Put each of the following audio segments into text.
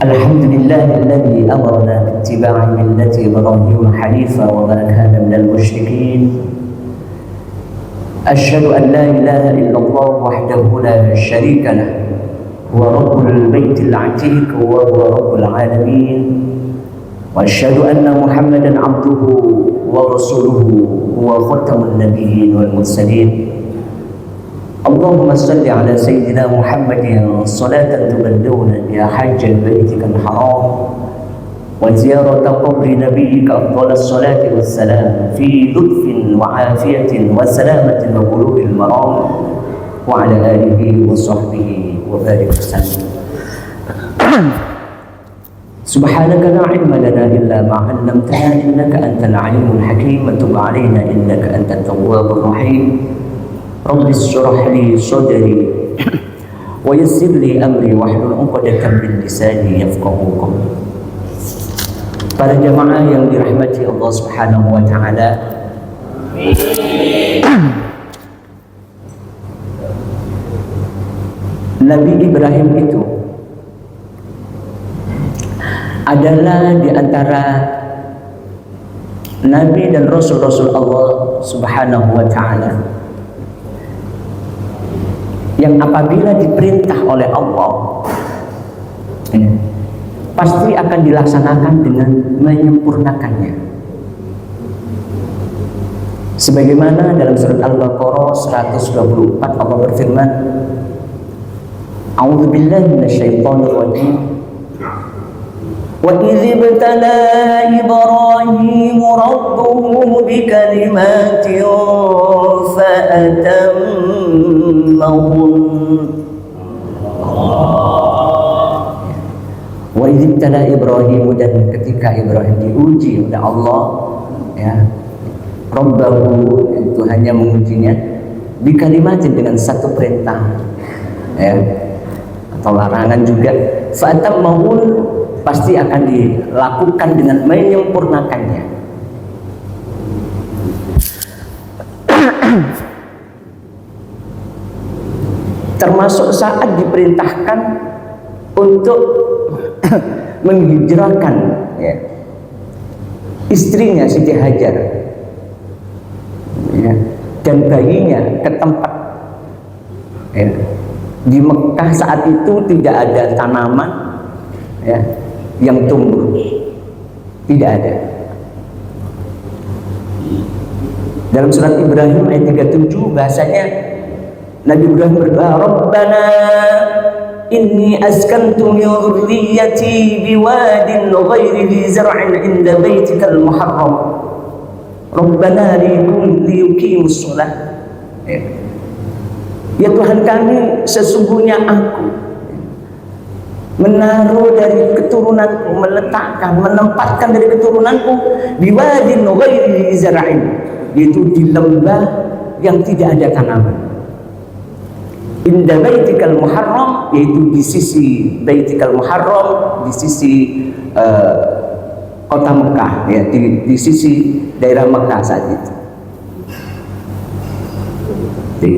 الحمد لله الذي أمرنا باتباع ملة إبراهيم حنيفا وما كان من المشركين. أشهد أن لا إله إلا الله وحده لا شريك له، هو رب البيت العتيق وهو رب العالمين. وأشهد أن محمدا عبده ورسوله هو ختم النبيين والمرسلين. اللهم صل على سيدنا محمد صلاة تبلغنا بها حج بيتك الحرام وزيارة قبر نبيك أفضل الصلاة والسلام في لطف وعافية وسلامة وبلوغ المرام، وعلى آله وصحبه وبارك وسلم. سبحانك لا علم لنا إلا ما علمتنا إنك أنت العليم الحكيم. تب علينا إنك أنت التواب الرحيم. رب اشرح لي صدري ويسر لي أمري واحلل عقدة من لساني يفقهوا قولي. Para jamaah yang dirahmati Allah Subhanahu wa taala. Nabi Ibrahim itu adalah di antara nabi dan rasul-rasul Allah Subhanahu wa taala yang apabila diperintah oleh Allah pasti akan dilaksanakan dengan menyempurnakannya. Sebagaimana dalam surat Al-Baqarah 124 Allah berfirman, A'udzu billahi minasyaitonir rajim. Wa idz ibtala Ibrahim rabbuhu bikalimatin fa atammahun. Wa idz ibtala Ibrahim, dan ketika Ibrahim diuji oleh Allah, ya, Rabbahu, itu hanya mengujinya bikalimatin, dengan satu perintah, ya, atau larangan juga, fa atammahun, pasti akan dilakukan dengan menyempurnakannya. Termasuk saat diperintahkan untuk menghijrahkan, ya, istrinya Siti Hajar, ya, dan bayinya ke tempat, ya, di Mekah saat itu tidak ada tanaman, ya, yang tumbuh, tidak ada. Dalam surat Ibrahim ayat 37 bahasanya Nabi Ibrahim berdoa, Rabbana inni askantu min dhurriyyati biwadin ghairi dhi zar'in 'inda baitikal muharram Rabbana liyuqimus shalah. Ya Tuhan kami, sesungguhnya aku menaruh dari keturunanku, meletakkan, menempatkan dari keturunanku biwadin ghairi dhi zar'in, yaitu di lembah yang tidak ada tanaman. Inda baitikal muharram, yaitu di sisi baitikal muharram, di sisi kota Mekah, ya, di sisi daerah Mekah saat itu.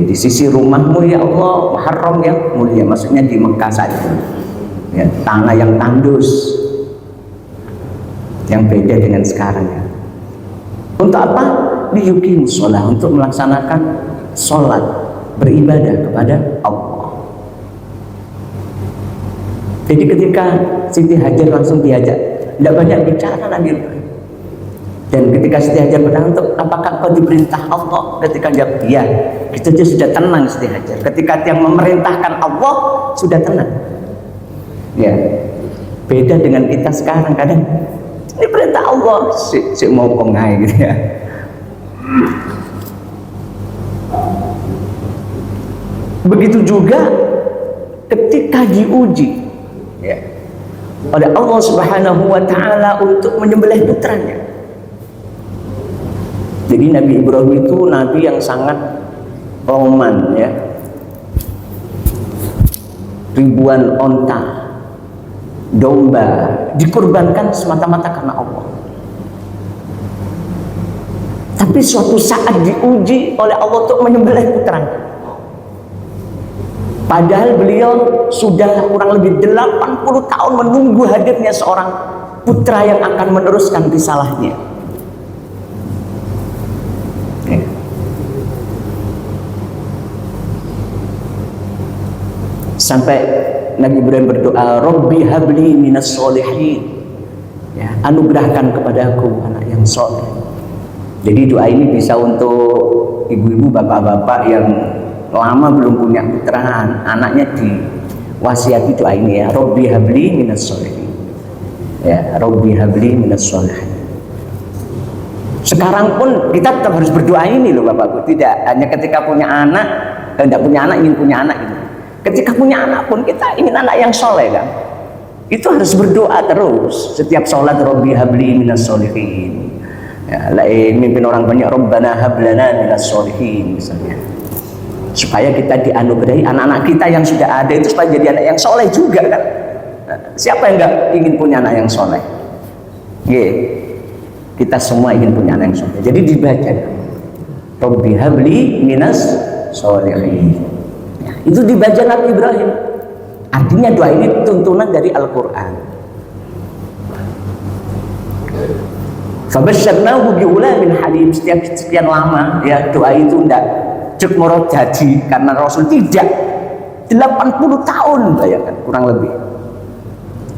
Di sisi rumahmu ya Allah, muharram yang mulia, maksudnya di Mekah saat itu, ya, tanah yang tandus, yang beda dengan sekarang, ya. Untuk apa? Liyuqimus shalah, untuk melaksanakan sholat, beribadah kepada Allah. Jadi ketika Siti Hajar langsung diajak, tidak banyak bicara Nabi Ibrahim. Dan ketika Siti Hajar bertanya, apakah kau diperintah Allah? Ketika jawab iya, itu dia sudah tenang Siti Hajar. Ketika yang memerintahkan Allah, sudah tenang. Ya, beda dengan kita sekarang, kadang ini perintah Allah, si mau pengai gitu, ya. Begitu juga ketika diuji, ya, oleh Allah Subhanahu wa taala untuk menyembelih putranya. Jadi Nabi Ibrahim itu nabi yang sangat roman, ya. Ribuan onta, domba dikorbankan semata-mata karena Allah. Tapi suatu saat diuji oleh Allah untuk menyembelih putranya. Padahal beliau sudah kurang lebih 80 tahun menunggu hadirnya seorang putra yang akan meneruskan risalahnya. Sampai Nabi Ibrahim berdoa, Rabbi habli minas solihin, ya, anugerahkan kepadaku anak yang soleh. Jadi doa ini bisa untuk ibu-ibu, bapak-bapak yang lama belum punya putra, anaknya diwasiati doa ini, ya, Rabbi habli minas solihin, ya, Rabbi habli minas solihin. Sekarang pun kita tetap harus berdoa ini loh Bapakku, tidak hanya ketika punya anak, tidak punya anak ingin punya anak gitu. Ketika punya anak pun kita ingin anak yang soleh kan. Itu harus berdoa terus. Setiap sholat, Rabbi habli minas solihin. Ya, mimpin orang banyak, Rabbana hablana minas solihin misalnya. Supaya kita dianugerahi anak-anak kita yang sudah ada itu supaya jadi anak yang soleh juga kan. Nah, siapa yang nggak ingin punya anak yang soleh? Kita semua ingin punya anak yang soleh. Jadi dibaca, Rabbi habli minas solihin. Itu dibaca Nabi Ibrahim. Artinya doa ini tuntunan dari Al-Quran. Fabasyarnahu bighulamin halim. Setiap sekian lama ya doa itu tidak cek moro jadi karena Rasul tidak. 80 tahun bayangkan kurang lebih.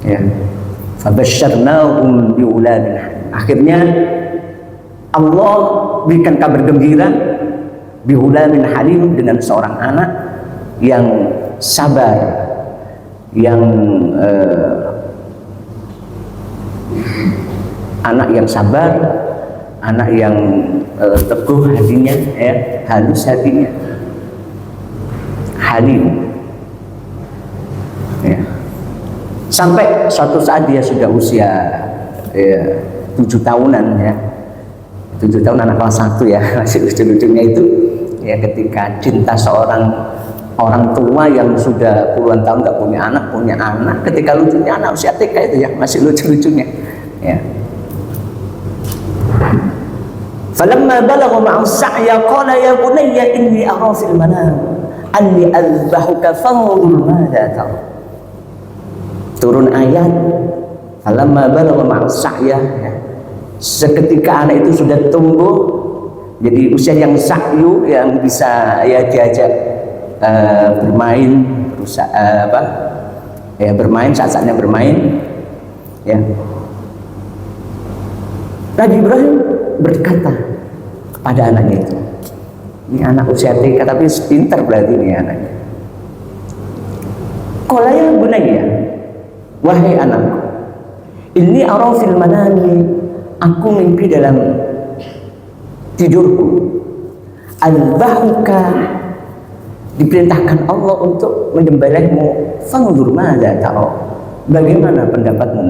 Ya. Fabasyarnahu bighulamin halim. Akhirnya Allah berikan kabar gembira bighulamin halim dengan seorang anak yang sabar, yang anak yang sabar, anak yang teguh hatinya, ya, halus hatinya, halim. Ya. Sampai suatu saat dia sudah usia 7 tahunan, ya, 7 tahun, anak kelas 1 ya, masih lucu-lucunya itu, ya, ketika cinta seorang orang tua yang sudah puluhan tahun nggak punya anak, ketika lucunya anak usia TK itu ya, masih lucu-lucunya, ya. Falamma balagha ma'as sa'ya qala ya bunayya inni ara fil manam anni azbahuka fanzur madza tara. Turun ayat falamma balagha ma'as sa'ya, ya. Seketika anak itu sudah tumbuh jadi usia yang sa'yu, yang bisa ya diajak bermain, berusaha bermain, saat-saatnya bermain, ya. Nabi Ibrahim berkata kepada anaknya itu, ini anak usia TK tapi pintar berarti ini anaknya. Qala ya bunayya, wahai anakku, inni ara fil manami, aku mimpi dalam tidurku, al-bahuka, diperintahkan Allah untuk menyembelihmu, fanzur madza tara, bagaimana pendapatmu?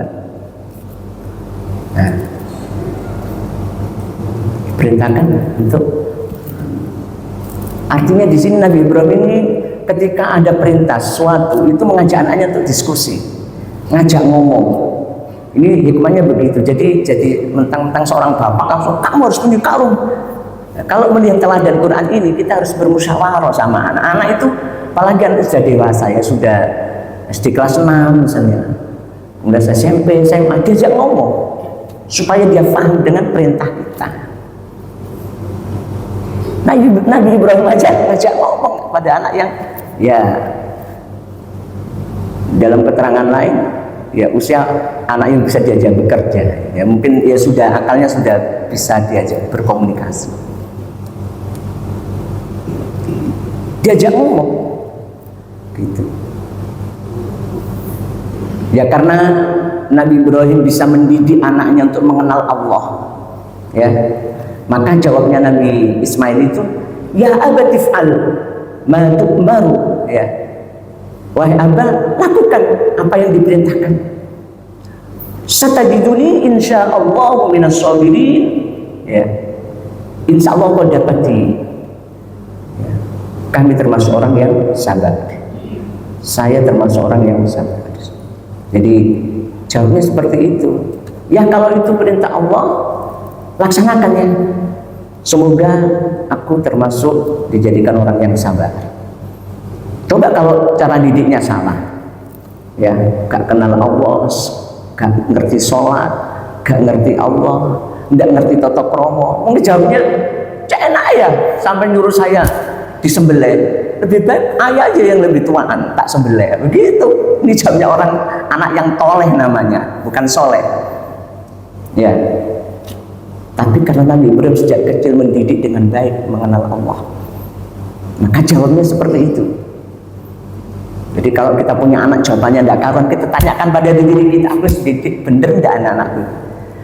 Nah, diperintahkan untuk, artinya di sini Nabi Ibrahim ini ketika ada perintah sesuatu itu mengajak anaknya untuk diskusi, ngajak ngomong. Ini hikmahnya begitu. Jadi mentang-mentang seorang bapak langsung kamu harus punya karung. Kalau melihat teladan Quran ini, kita harus bermusyawarah sama anak-anak itu, apalagi anak sudah dewasa ya, sudah SD kelas 6 misalnya, kemudian SMP, SMA, diajak ngomong supaya dia paham dengan perintah kita. Nabi Ibrahim ngajak ngomong kepada anak yang, ya, dalam keterangan lain, ya, usia anak yang bisa diajak bekerja, ya, mungkin ya sudah akalnya sudah bisa diajak berkomunikasi. Diajak ngomong gitu. Ya karena Nabi Ibrahim bisa mendidik anaknya untuk mengenal Allah, ya. Maka jawabnya Nabi Ismail itu, ya abatif'al ma tu'maru, ya. Wahai Abah, lakukan apa yang diperintahkan. Satajiduni insyaallah minas sabirin, ya. Insyaallah kau dapati kami termasuk orang yang sabar. Saya termasuk orang yang sabar. Jadi jawabnya seperti itu. Ya kalau itu perintah Allah, laksanakan ya. Semoga aku termasuk dijadikan orang yang sabar. Coba kalau cara didiknya salah, ya, gak kenal Allah, gak ngerti sholat, gak ngerti Allah, gak ngerti tata krama, mungkin jawabnya enak ya, sampai nyuruh saya disembelih. Lebih baik ayah aja yang lebih tuaan tak sembelih, begitu. Ini jawabnya orang anak yang toleh namanya, bukan soleh. Ya. Tapi karena Nabi Ibrahim sejak kecil mendidik dengan baik, mengenal Allah, maka jawabnya seperti itu. Jadi kalau kita punya anak jawabannya tidak karuan, kita tanyakan pada diri kita, aku didik bener enggak anak-anakku?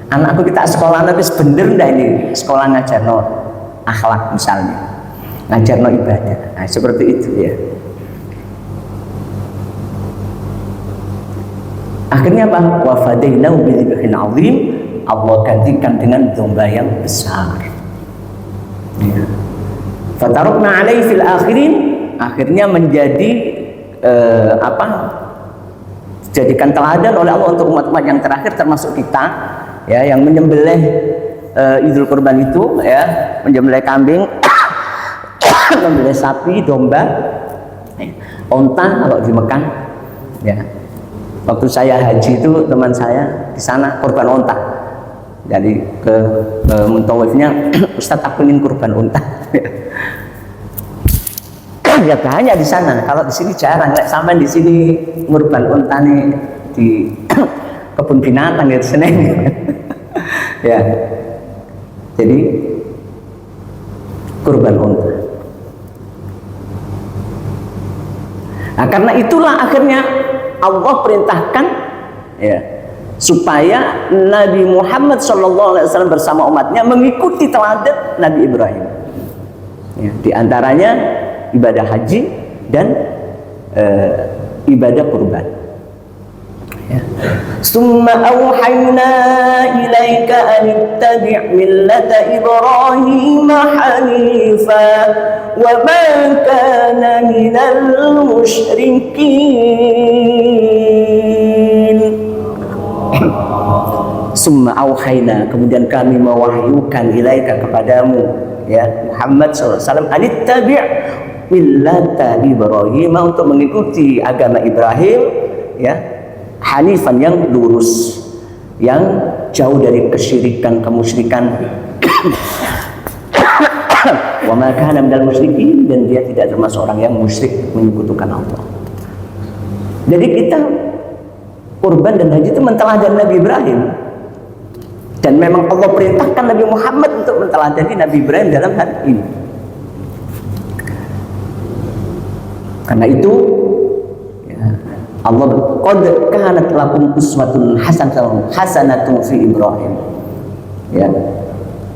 Anakku kita sekolah habis bener enggak ini sekolah ngajarno akhlak misalnya, ngajarno ibadah. Nah, seperti itu ya. Akhirnya apa? Wa fadainahu bi dzibhin 'adzim. Allah gantikan dengan domba yang besar. Ya. Fatarukna 'alaihi fil akhirin. Akhirnya menjadi dijadikan teladan oleh Allah untuk umat-umat yang terakhir, termasuk kita, ya, yang menyembelih Idul Kurban itu, ya, menyembelih kambing, menyembelih sapi, domba, onta kalau di Mekah, ya. Waktu saya haji itu teman saya di sana kurban onta. Jadi ke muntawifnya, Ustadz aku ingin kurban onta. Ya banyak di sana. Kalau di sini jarang. Sampai di sini kurban onta nih di kebun binatang di sini. Ya. Jadi kurban onta. Nah, karena itulah akhirnya Allah perintahkan, ya, supaya Nabi Muhammad SAW bersama umatnya mengikuti teladan Nabi Ibrahim. Ya, di antaranya ibadah haji dan ibadah kurban. Ya. Summa auhayna ilaika an ittabi' millata Ibrahim hanifa wa ma kana minal musyrikin. Summa auhayna, kemudian kami mewahyukan ilaika kepadamu, ya Muhammad SAW, an ittabi' millata Ibrahim, untuk mengikuti agama Ibrahim, ya, hanifan, yang lurus, yang jauh dari kesyirikan, kemusyrikan. Wa ma kana minal musyrikin, dan dia tidak termasuk orang yang musyrik, menyekutukan Allah. Jadi kita kurban dan haji itu menteladan Nabi Ibrahim, dan memang Allah perintahkan Nabi Muhammad untuk menteladani Nabi Ibrahim dalam hal ini. Karena itu, ya, Allah qad kanat lakum uswatun hasanatun fi Ibrahim. Ya.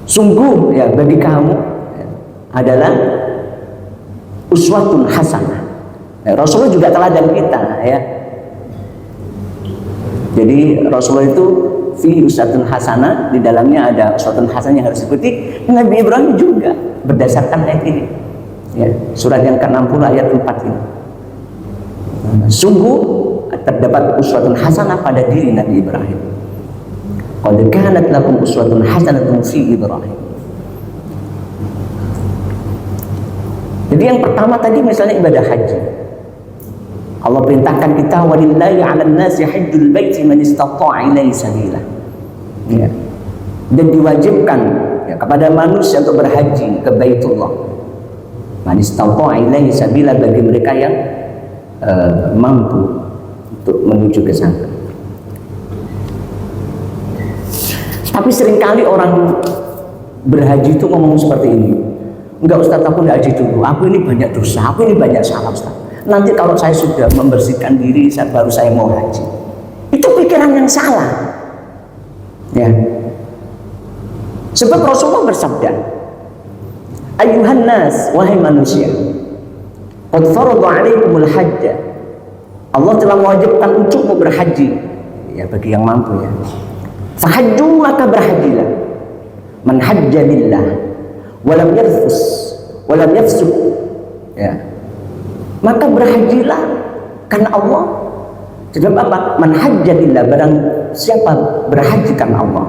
Sungguh, ya, bagi kamu, ya, adalah uswatun hasanah. Ya, Rasulullah juga teladan kita, ya. Jadi Rasulullah itu fi uswatun hasanah, di dalamnya ada uswatun hasanah yang harus diikuti. Nabi Ibrahim juga berdasarkan ayat ini. Ya, surat yang ke-60 ayat 4 ini. Sungguh terdapat uswatun hasanah pada diri Nabi Ibrahim. Qad kanat lakum uswatun hasanatun fi Ibrahim. Jadi yang pertama tadi misalnya ibadah haji. Allah perintahkan kita, walillahi 'alan nasi hajjul baiti man istata'a ilaihi sabila. Ya. Dan diwajibkan, ya, kepada manusia untuk berhaji ke Baitullah. Man istata'a ilaihi sabila, bagi mereka yang mampu untuk menuju ke sana. Tapi seringkali orang berhaji itu ngomong seperti ini, enggak Ustaz, aku enggak haji dulu, aku ini banyak dosa, aku ini banyak salah Ustaz, nanti kalau saya sudah membersihkan diri, baru saya mau haji. Itu pikiran yang salah, ya. Sebab Rasulullah bersabda, ayuhan nas, wahai manusia, qad farada 'alaikumul hajj, Allah telah mewajibkan untukmu berhaji, ya, bagi yang mampu, ya. Fahajju, maka berhajilah. Man hajja lillah walam yarfus walam yafsuq, ya, maka berhajilah karena Allah. Sebab apa? Man hajja lillah, barang siapa berhaji karena Allah,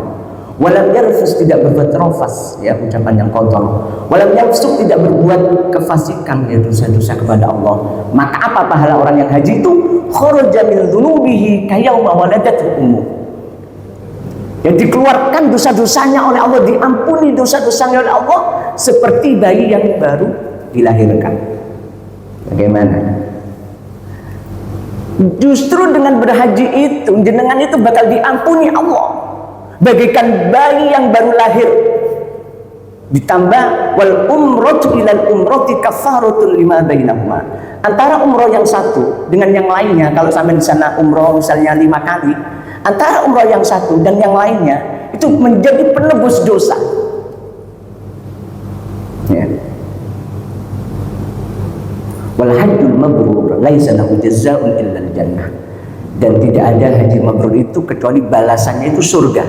Walam yarfus, tidak berbuat rafas, ya ucapan yang kotor. Walam yafsuk, tidak berbuat kefasikan, ya dosa-dosa kepada Allah. Maka apa pahala orang yang haji itu? Kharaja min dzunubihi kayauma waladathu ummuh. Yang dikeluarkan dosa-dosanya oleh Allah, diampuni dosa-dosanya oleh Allah seperti bayi yang baru dilahirkan. Bagaimana? Justru dengan berhaji itu, jenengan itu bakal diampuni Allah. Bagaikan bayi yang baru lahir. Ditambah wal umratu ilal umrati kafaratun lima bainahuma. Antara umroh yang satu dengan yang lainnya, kalau sampai di sana umroh misalnya 5 kali, antara umroh yang satu dan yang lainnya itu menjadi penebus dosa. Ya. Wal hajjul mabrur laisa lahu jazaa'un illa al-jannah. Dan tidak ada haji mabrur itu kecuali balasannya itu surga.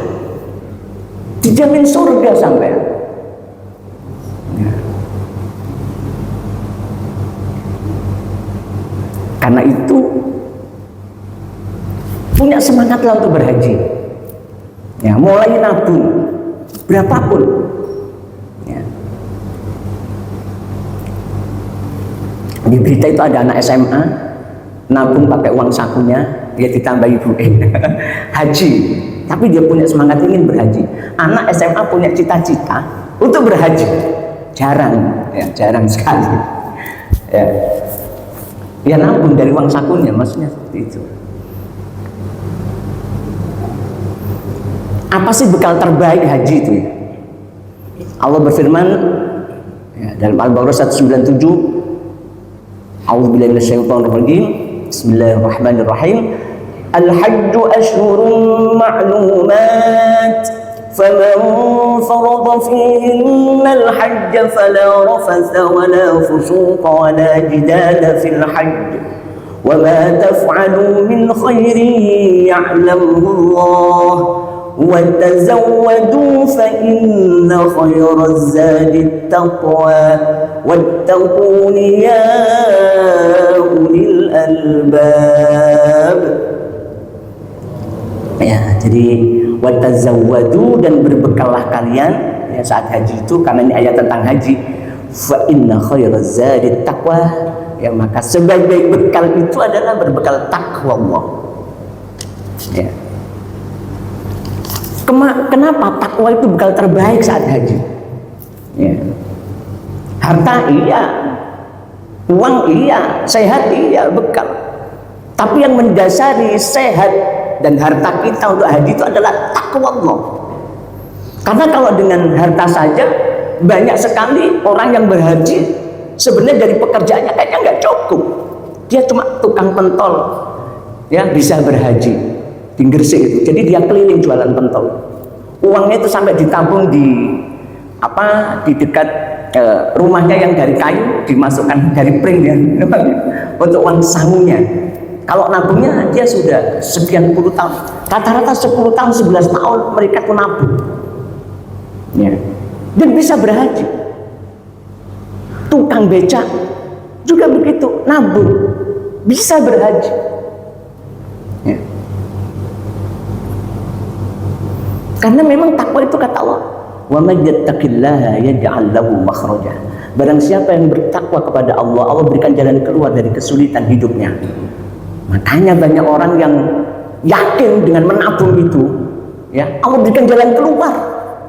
Dijamin surga sampai. Ya. Karena itu punya semangatlah untuk berhaji. Ya, mulai nabung berapapun. Ya. Di berita itu ada anak SMA nabung pakai uang sakunya, dia ditambah ibu haji, tapi dia punya semangat ingin berhaji. Anak SMA punya cita-cita untuk berhaji, jarang, ya, jarang sekali. Ya, dia nabung dari uang sakunya, maksudnya seperti itu. Apa sih bekal terbaik haji itu? Ya? Allah berfirman ya, dalam Al-Baqarah 197, A'udzubillahi minasyaitonirrajim. Bismillahirrahmanirrahim. Al-hajju ashhurun ma'lumat faman farada fihinna al-hajja fala rafatha wala fusuqa wala jidala fil hajj wa ma taf'alu min khairin ya'lamuhu Allah wa tazawwadu fa inna khairaz zadi at-taqwa wattaquni ya ulil albab. Ya, jadi watazawwadu, dan berbekallah kalian ya saat haji itu, karena ini ayat tentang haji. Fa inna khairaz zadi taqwa, ya maka sebaik-baik bekal itu adalah berbekal takwa Allah. Ya. Kenapa takwa itu bekal terbaik saat haji? Ya. Harta iya, uang iya, sehat iya, bekal. Tapi yang mendasari sehat dan harta kita untuk haji itu adalah takwa Allah. Karena kalau dengan harta saja, banyak sekali orang yang berhaji sebenarnya dari pekerjaannya kayaknya nggak cukup. Dia cuma tukang pentol, ya bisa berhaji di Gresik itu. Jadi dia keliling jualan pentol. Uangnya itu sampai ditabung di dekat rumahnya yang dari kayu, dimasukkan dari pring ya, untuk uang sangunya. Kalau nabungnya dia sudah sekian puluh tahun, rata-rata 10 tahun 11 tahun mereka tuh nabung ya. Dan bisa berhaji. Tukang becak juga begitu, nabung, bisa berhaji ya. Karena memang takwa itu kata Allah, wa may yattaqillaha yaj'al lahu makhraja. Barang siapa yang bertakwa kepada Allah, Allah berikan jalan keluar dari kesulitan hidupnya. Makanya banyak orang yang yakin dengan menabung itu, ya Allah berikan jalan keluar,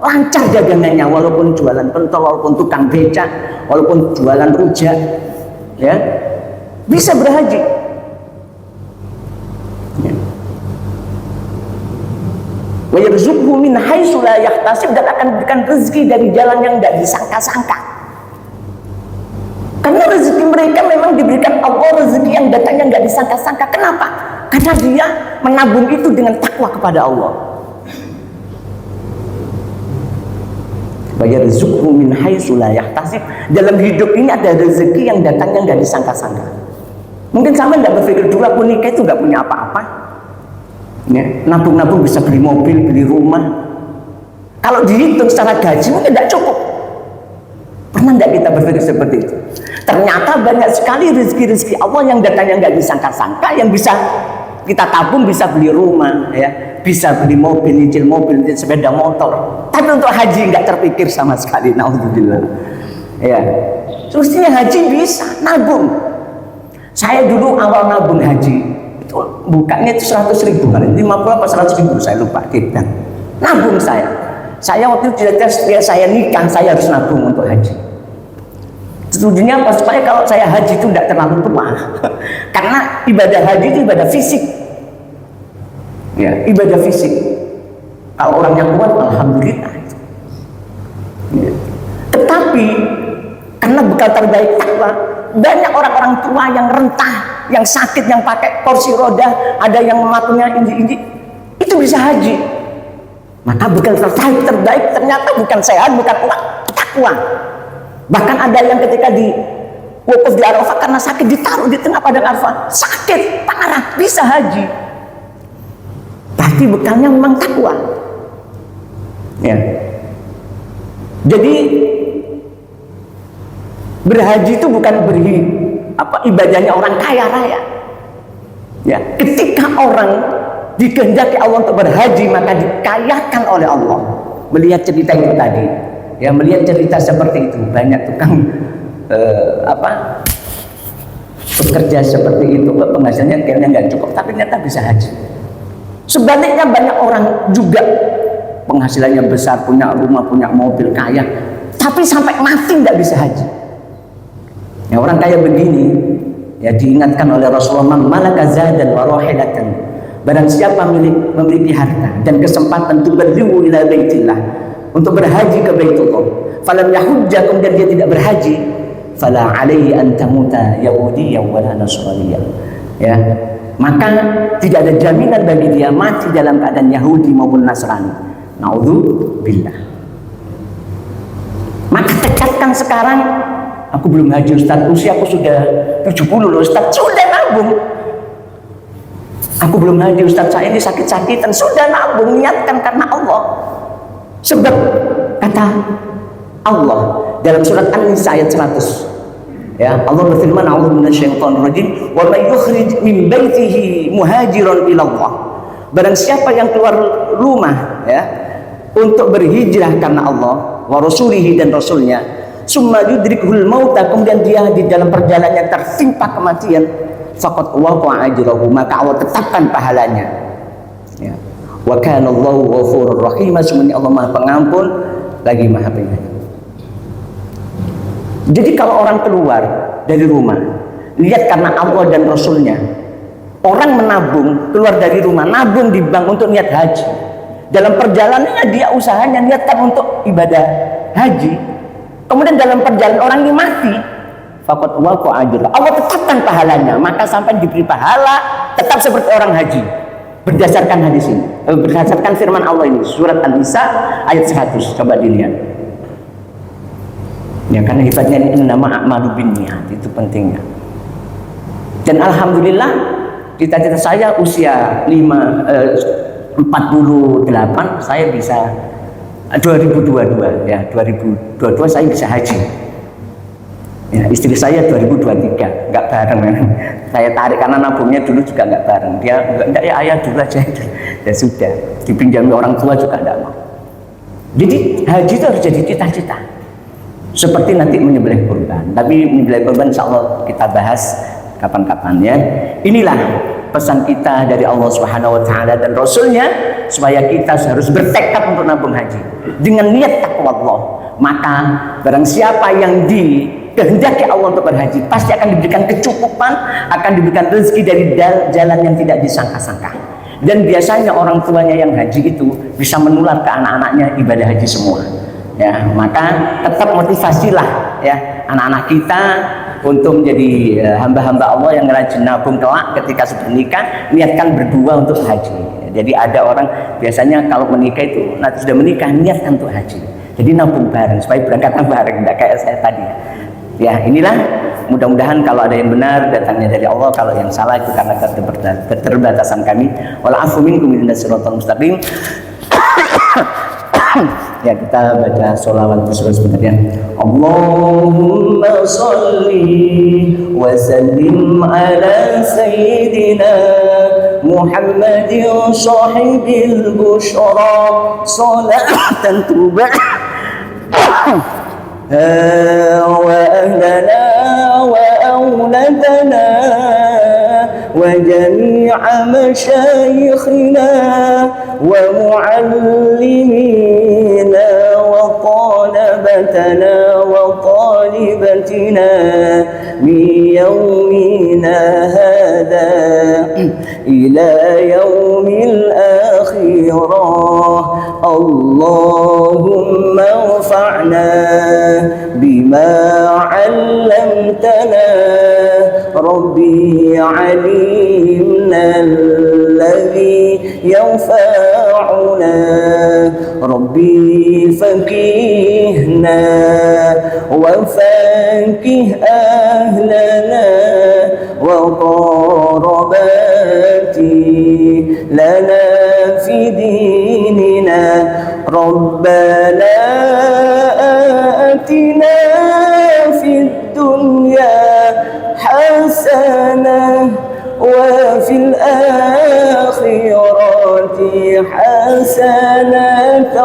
lancar dagangannya, walaupun jualan pentol, walaupun tukang becak, walaupun jualan rujak, ya bisa berhaji. Ya. Wa yarzuqhu min haitsu la yahtasib, dan akan berikan rezeki dari jalan yang tidak disangka-sangka. Karena rezeki mereka memang diberikan Allah, rezeki yang datangnya nggak disangka-sangka. Kenapa? Karena dia menabung itu dengan takwa kepada Allah. Wa yarzuqhu min haitsu la yahtasib. Dalam hidup ini ada rezeki yang datangnya nggak disangka-sangka. Mungkin sama nggak berpikir dulu aku nikah itu nggak punya apa-apa. Ya, nabung-nabung bisa beli mobil, beli rumah. Kalau dihitung secara gaji mungkin tidak cukup. Pernah tidak kita berpikir seperti itu? Ternyata banyak sekali rezeki-rezeki Allah yang datangnya nggak disangka-sangka, yang bisa kita tabung, bisa beli rumah, ya, bisa beli mobil, nyicil mobil, nyicil sepeda motor. Tapi untuk haji nggak terpikir sama sekali. Naudzubillah. Ya, semestinya haji bisa nabung. Saya dulu awal nabung haji itu bukanya itu 100.000 kan, 50 apa 100.000 saya lupa kita. Nabung saya. Saya waktu itu setiap saya nikah saya harus nabung untuk haji. Tujuannya apa? Supaya kalau saya haji itu tidak terlalu tua. Karena ibadah haji itu ibadah fisik. Ya, ibadah fisik. Kalau orang yang kuat, alhamdulillah. Ya. Tetapi karena bekal terbaik takwa, banyak orang-orang tua yang rentah, yang sakit, yang pakai kursi roda, ada yang matunya injik-injik, itu bisa haji. Maka bekal terbaik ternyata bukan sehat, bukan uang, takwa. Bahkan ada yang ketika di wukuf di Arafah karena sakit ditaruh di tengah padang Arafah, sakit parah, bisa haji. Berarti bekalnya memang takwa. Ya. Jadi berhaji itu bukan ibadahnya orang kaya raya. Ya, ketika orang dikehendaki Allah untuk berhaji maka dikayakan oleh Allah. Melihat cerita itu tadi, ya, melihat cerita seperti itu, banyak tukang bekerja seperti itu, penghasilannya kayaknya nggak cukup, tapi ternyata bisa haji. Sebaliknya banyak orang juga penghasilannya besar, punya rumah, punya mobil, kaya, tapi sampai mati nggak bisa haji. Ya, orang kaya begini, ya diingatkan oleh Rasulullah, malaka zadan wa rahilatan. Barang siapa memiliki harta dan kesempatan untuk berliu ila baitillah, untuk berhaji ke Baitullah, falam yahujja, kemudian dia tidak berhaji, fala alaihi an tamuta yahudiyyan wala nasraniyyan. Ya, maka tidak ada jaminan bagi dia mati dalam keadaan Yahudi maupun Nasrani. Naudzubillah. Maka tekadkan sekarang, aku belum haji Ustaz, usiaku sudah 70 loh Ustaz, sudah nabung. Aku belum haji Ustaz, saya ini sakit-sakitan, sudah nabung, niatkan karena Allah. Sebab kata Allah dalam surat An-Nisa ayat 100, ya, Allah berfirman, a'udzu minasyaitonir rajim, wa may yukhrij min baitihi muhajiran ila Allah. Barang siapa yang keluar rumah, ya, untuk berhijrah karena Allah wa rasulihi dan rasulnya, summa yudrikuhul mauta, kemudian dia di dalam perjalanannya tertimpa kematian, faqad waqa'a ajrahu, maka Allah tetapkan pahalanya. Ya. Wa kana Allahu ghafurur rahim, sesungguhnya Allah Maha Pengampun lagi Maha Penyayang. Jadi kalau orang keluar dari rumah lihat karena Allah dan Rasulnya, orang menabung, keluar dari rumah nabung di bank untuk niat haji, dalam perjalanannya dia usahanya niatkan untuk ibadah haji, kemudian dalam perjalanan orang ini mati, faqad waqa'a ajrahu, Allah tetapkan pahalanya, maka sampai diberi pahala tetap seperti orang haji. Berdasarkan hadis ini, berdasarkan firman Allah ini, surat An-Nisa ayat 100, coba dilihat. Ya, karena hebatnya ini nama a'malu binniyat, itu pentingnya. Dan alhamdulillah cita-cita saya usia 48 saya bisa 2022, ya, 2022 saya bisa haji. Ya, istri saya 2023 nggak bareng, saya tarik karena nabungnya dulu juga nggak bareng, dia enggak, ya ayah dulu aja. Ya sudah, dipinjami orang tua juga enggak mau. Jadi haji itu harus jadi cita-cita, seperti nanti menyembelih kurban. Tapi menyembelih kurban insya Allah kita bahas kapan-kapan, ya. Inilah pesan kita dari Allah Subhanahu wa Ta'ala dan Rasulnya, supaya kita harus bertekad untuk nabung haji dengan niat takwa Allah. Maka barang siapa yang dikehendaki Allah untuk berhaji, pasti akan diberikan kecukupan, akan diberikan rezeki dari jalan yang tidak disangka-sangka. Dan biasanya orang tuanya yang haji itu bisa menular ke anak-anaknya ibadah haji semua. Ya, maka tetap motivasilah, ya, anak-anak kita untuk menjadi hamba-hamba Allah yang rajin nabung kelak ketika sudah nikah, niatkan berdua untuk haji. Jadi ada orang biasanya kalau menikah itu nanti sudah menikah niatkan untuk haji. Jadi nabung bareng supaya berangkatnya bareng, tidak kayak saya tadi. Ya, inilah, mudah-mudahan kalau ada yang benar datangnya dari Allah, kalau yang salah itu karena keterbatasan kami. Wa'afu minkum ihdinas siratal mustaqim. Ya, kita baca sholawat sebentar, ya. Allahumma sholli wa sallim ala sayyidina محمد صاحب البشرى صلاة تبع وأهلنا وأولادنا وجميع مشايخنا ومعلمينا وطالبتنا وطالبتنا من يومنا هذا إلى يوم الآخرة. اللهم انفعنا بما علمتنا ربي علمنا الذي ينفعنا ربي فقهنا وفقه أهلنا وقرباتي لنا في ديننا ربنا آتنا في الدنيا حسنة وفي الآخرة حسنة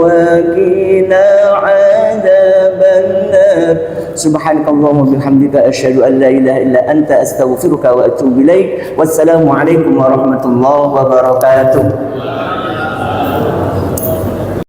وقنا عذاب النار. سبحانك اللهم وبحمدك أشهد أن لا إله إلا أنت أستغفرك وأتوب إليك. والسلام عليكم ورحمة الله وبركاته.